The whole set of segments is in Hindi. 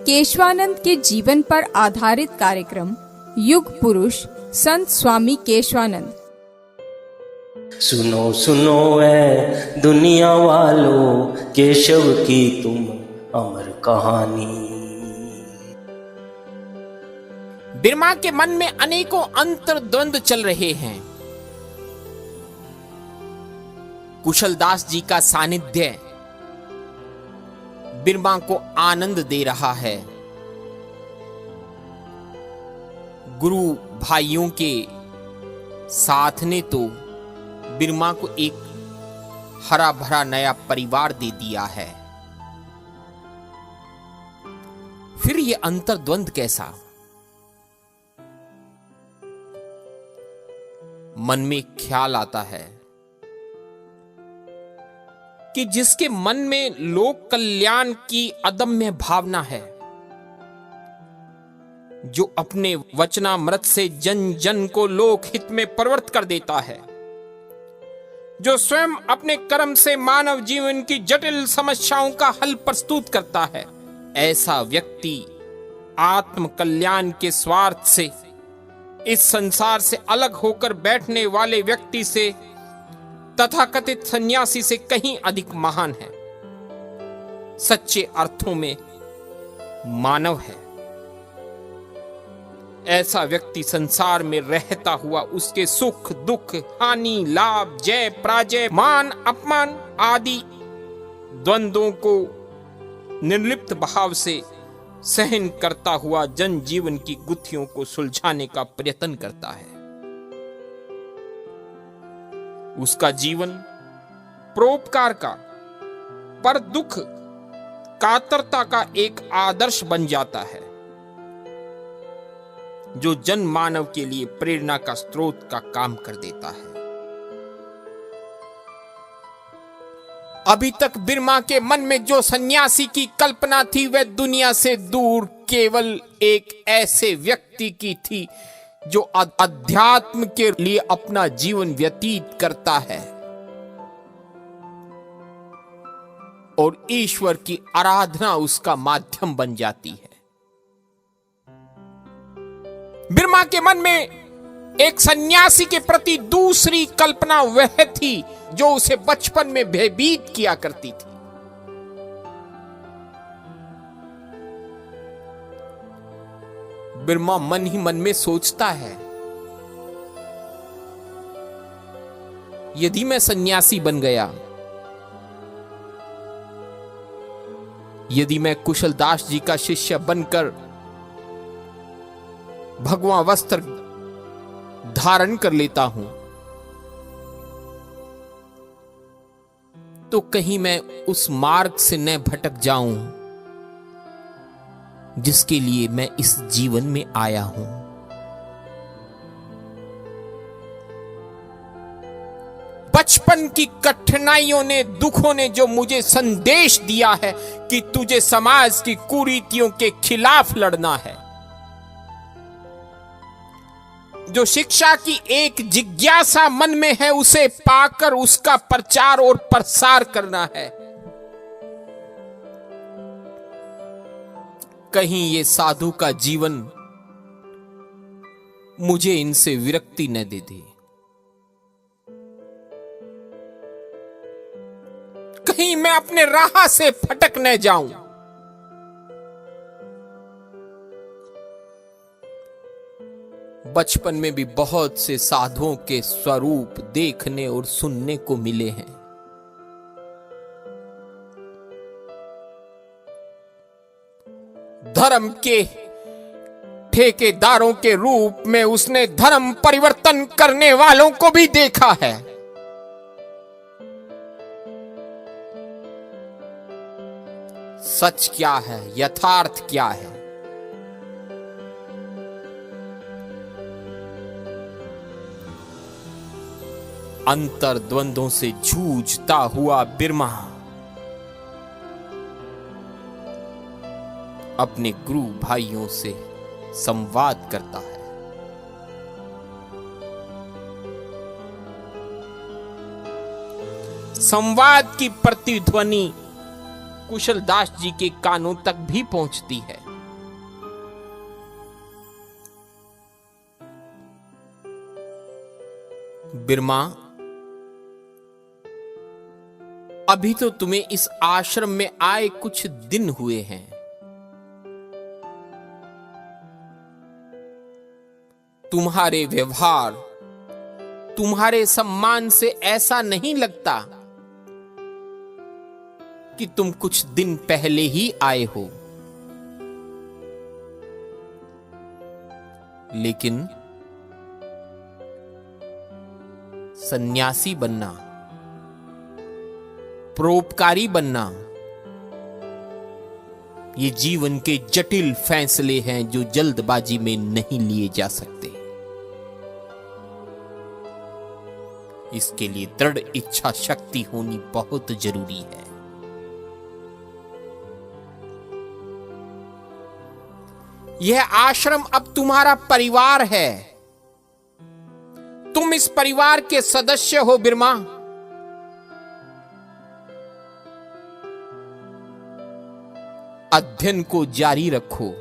केशवानंद के जीवन पर आधारित कार्यक्रम युग पुरुष संत स्वामी केशवानंद। सुनो सुनो ऐ दुनिया वालों, केशव की तुम अमर कहानी। बिरमा के मन में अनेकों अंतर्द्वंद चल रहे हैं। कुशलदास जी का सानिध्य बिरमा को आनंद दे रहा है। गुरु भाइयों के साथ ने तो बिरमा को एक हरा भरा नया परिवार दे दिया है। फिर ये अंतर्द्वंद कैसा? मन में ख्याल आता है कि जिसके मन में लोक कल्याण की अदम्य भावना है, जो अपने वचनामृत से जन जन को लोक हित में परिवर्तित कर देता है, जो स्वयं अपने कर्म से मानव जीवन की जटिल समस्याओं का हल प्रस्तुत करता है, ऐसा व्यक्ति आत्म कल्याण के स्वार्थ से इस संसार से अलग होकर बैठने वाले व्यक्ति से, तथाकथित सन्यासी से कहीं अधिक महान है। सच्चे अर्थों में मानव है। ऐसा व्यक्ति संसार में रहता हुआ उसके सुख दुख, हानि लाभ, जय पराजय, मान अपमान आदि द्वंद्वों को निर्लिप्त भाव से सहन करता हुआ जनजीवन की गुत्थियों को सुलझाने का प्रयत्न करता है। उसका जीवन परोपकार का, पर दुख कातरता का एक आदर्श बन जाता है, जो जन मानव के लिए प्रेरणा का स्रोत का काम कर देता है। अभी तक बिरमा के मन में जो सन्यासी की कल्पना थी, वह दुनिया से दूर केवल एक ऐसे व्यक्ति की थी जो अध्यात्म के लिए अपना जीवन व्यतीत करता है और ईश्वर की आराधना उसका माध्यम बन जाती है। बिरमा के मन में एक सन्यासी के प्रति दूसरी कल्पना वह थी जो उसे बचपन में भयभीत किया करती थी। बिरमा मन ही मन में सोचता है, यदि मैं सन्यासी बन गया, यदि मैं कुशलदास जी का शिष्य बनकर भगवा वस्त्र धारण कर लेता हूं, तो कहीं मैं उस मार्ग से न भटक जाऊं जिसके लिए मैं इस जीवन में आया हूं। बचपन की कठिनाइयों ने, दुखों ने जो मुझे संदेश दिया है कि तुझे समाज की कुरीतियों के खिलाफ लड़ना है, जो शिक्षा की एक जिज्ञासा मन में है, उसे पाकर उसका प्रचार और प्रसार करना है। कहीं ये साधु का जीवन मुझे इनसे विरक्ति न दे दे, कहीं मैं अपने राह से भटक न जाऊं। बचपन में भी बहुत से साधुओं के स्वरूप देखने और सुनने को मिले हैं। धर्म के ठेकेदारों के रूप में उसने धर्म परिवर्तन करने वालों को भी देखा है। सच क्या है, यथार्थ क्या है, अंतर्द्वंद्वों से जूझता हुआ बिरमा अपने गुरु भाइयों से संवाद करता है। संवाद की प्रतिध्वनि कुशलदास जी के कानों तक भी पहुंचती है। बिरमा, अभी तो तुम्हें इस आश्रम में आए कुछ दिन हुए हैं। तुम्हारे व्यवहार, तुम्हारे सम्मान से ऐसा नहीं लगता कि तुम कुछ दिन पहले ही आए हो। लेकिन सन्यासी बनना, परोपकारी बनना, ये जीवन के जटिल फैसले हैं जो जल्दबाजी में नहीं लिए जा सकते। इसके लिए दृढ़ इच्छा शक्ति होनी बहुत जरूरी है। यह आश्रम अब तुम्हारा परिवार है। तुम इस परिवार के सदस्य हो बिरमा। अध्ययन को जारी रखो,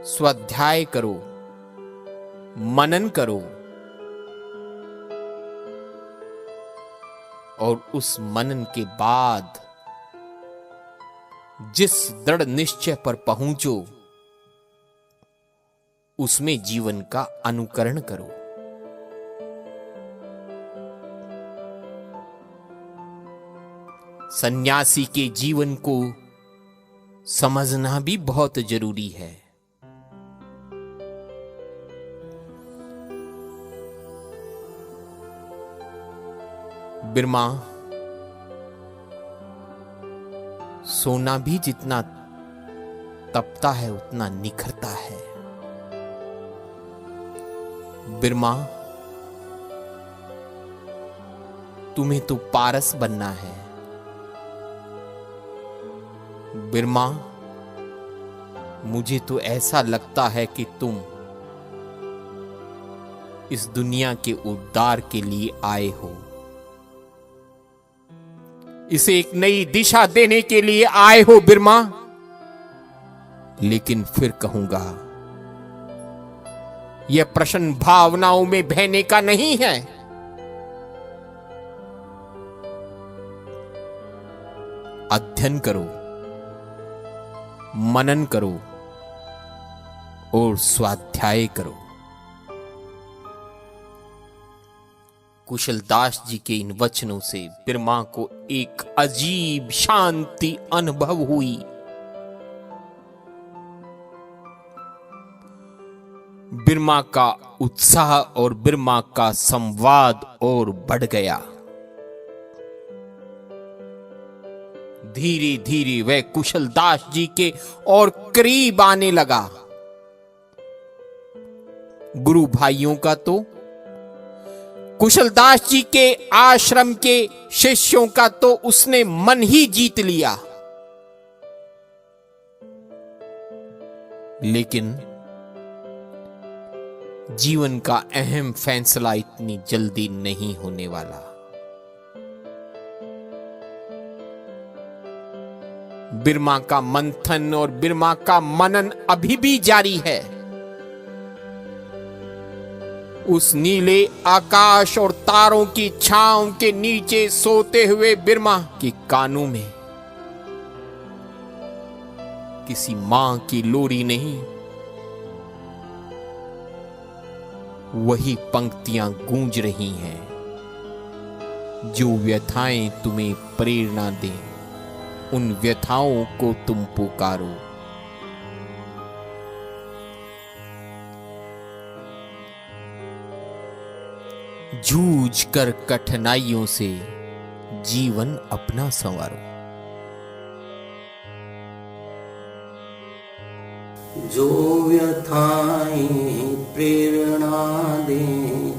स्वाध्याय करो, मनन करो और उस मनन के बाद जिस दृढ़ निश्चय पर पहुंचो उसमें जीवन का अनुकरण करो। सन्यासी के जीवन को समझना भी बहुत जरूरी है। बिरमा, सोना भी जितना तपता है उतना निखरता है। बिरमा, तुम्हें तो पारस बनना है। बिरमा, मुझे तो ऐसा लगता है कि तुम इस दुनिया के उद्धार के लिए आए हो, इसे एक नई दिशा देने के लिए आए हो बिरमा। लेकिन फिर कहूंगा, यह प्रश्न भावनाओं में बहने का नहीं है। अध्ययन करो, मनन करो और स्वाध्याय करो। कुशलदास जी के इन वचनों से बिरमा को एक अजीब शांति अनुभव हुई। बिरमा का उत्साह और बिरमा का संवाद और बढ़ गया। धीरे धीरे वह कुशलदास जी के और करीब आने लगा। गुरु भाइयों का तो, कुशलदास जी के आश्रम के शिष्यों का तो उसने मन ही जीत लिया। लेकिन जीवन का अहम फैसला इतनी जल्दी नहीं होने वाला। बिरमा का मंथन और बिरमा का मनन अभी भी जारी है। उस नीले आकाश और तारों की छांव के नीचे सोते हुए बिरमा के कानों में किसी मां की लोरी नहीं, वही पंक्तियां गूंज रही हैं जो व्यथाएं तुम्हें प्रेरणा दें। उन व्यथाओं को तुम पुकारो। जूझ कर कठिनाइयों से जीवन अपना संवारो। जो व्यथाएं प्रेरणा दें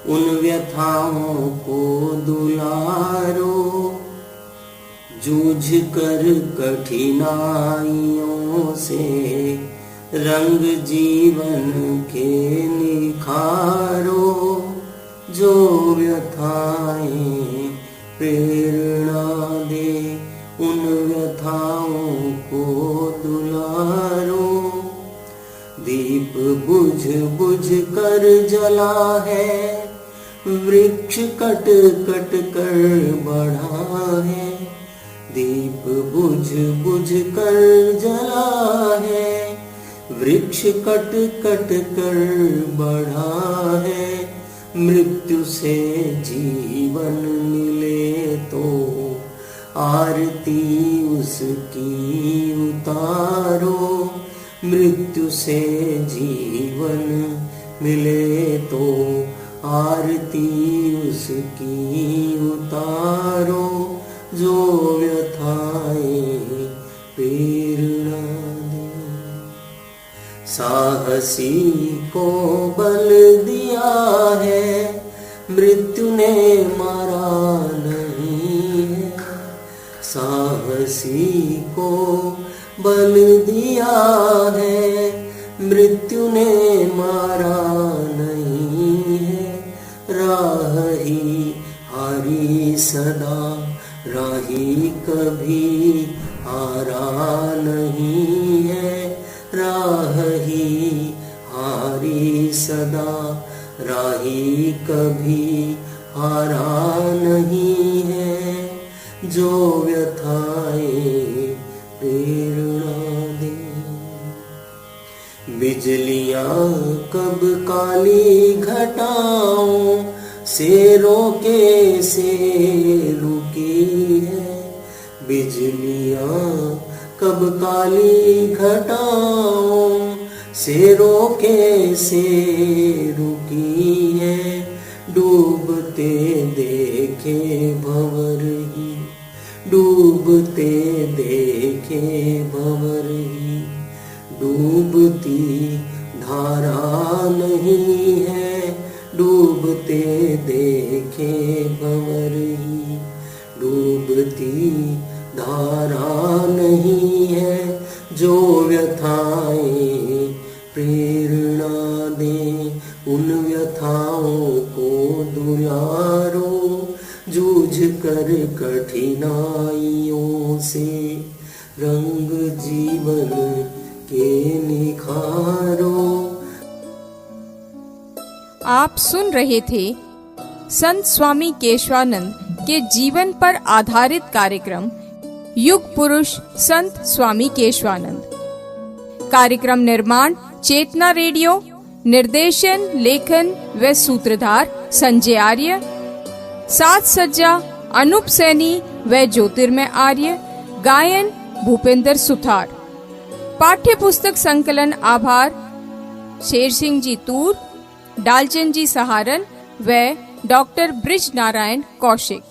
उन व्यथाओं को दुलारो। जूझ कर कठिनाइयों से रंग जीवन के निखारो। जो व्यथाएं प्रेरणा दे उन व्यथाओं को दुलारो। दीप बुझ बुझ कर जला है, वृक्ष कट कट कर बढ़ा है। दीप बुझ बुझ कर जला है, वृक्ष कट कट कर बढ़ा है। मृत्यु से जीवन मिले तो आरती उसकी उतारो। मृत्यु से जीवन मिले तो आरती उसकी उतारो। जो व्यथाएं प्रेरणा दे, साहसी को बल दिया है, मृत्यु ने मारा नहीं है। साहसी को बल दिया है, मृत्यु ने मारा नहीं है। राह ही हारी सदा, राही कभी हारा नहीं है। राह ही हारी सदा, राही कभी हारा नहीं है। जो व्यथाएं प्रेरणा दे, बिजलियां कब काली घटाओं से रोके से रुकी है। बिजलियां कब काली घटाओं से रोके से रुकी है। डूबते देखे भंवर ही, डूबते देखे भंवर ही, डूबती धारा नहीं है। डूबते देखे भंवर ही, डूबती धारा नहीं है। जो व्यथाएं प्रेरणा दे, उन व्यथाओं को दुलारो। जूझ कर कठिनाइयों से रंग जीवन के निखारो। आप सुन रहे थे संत स्वामी केशवानंद के जीवन पर आधारित कार्यक्रम युग पुरुष संत स्वामी केशवानंद। कार्यक्रम निर्माण चेतना रेडियो, निर्देशन लेखन व सूत्रधार संजय आर्य, साज सज्जा अनूप सैनी व ज्योतिर्मय आर्य, गायन भूपेंद्र सुथार। पाठ्य पुस्तक संकलन आभार शेर सिंह जी तूर, डालचंद जी सहारन व डॉक्टर ब्रिज नारायण कौशिक।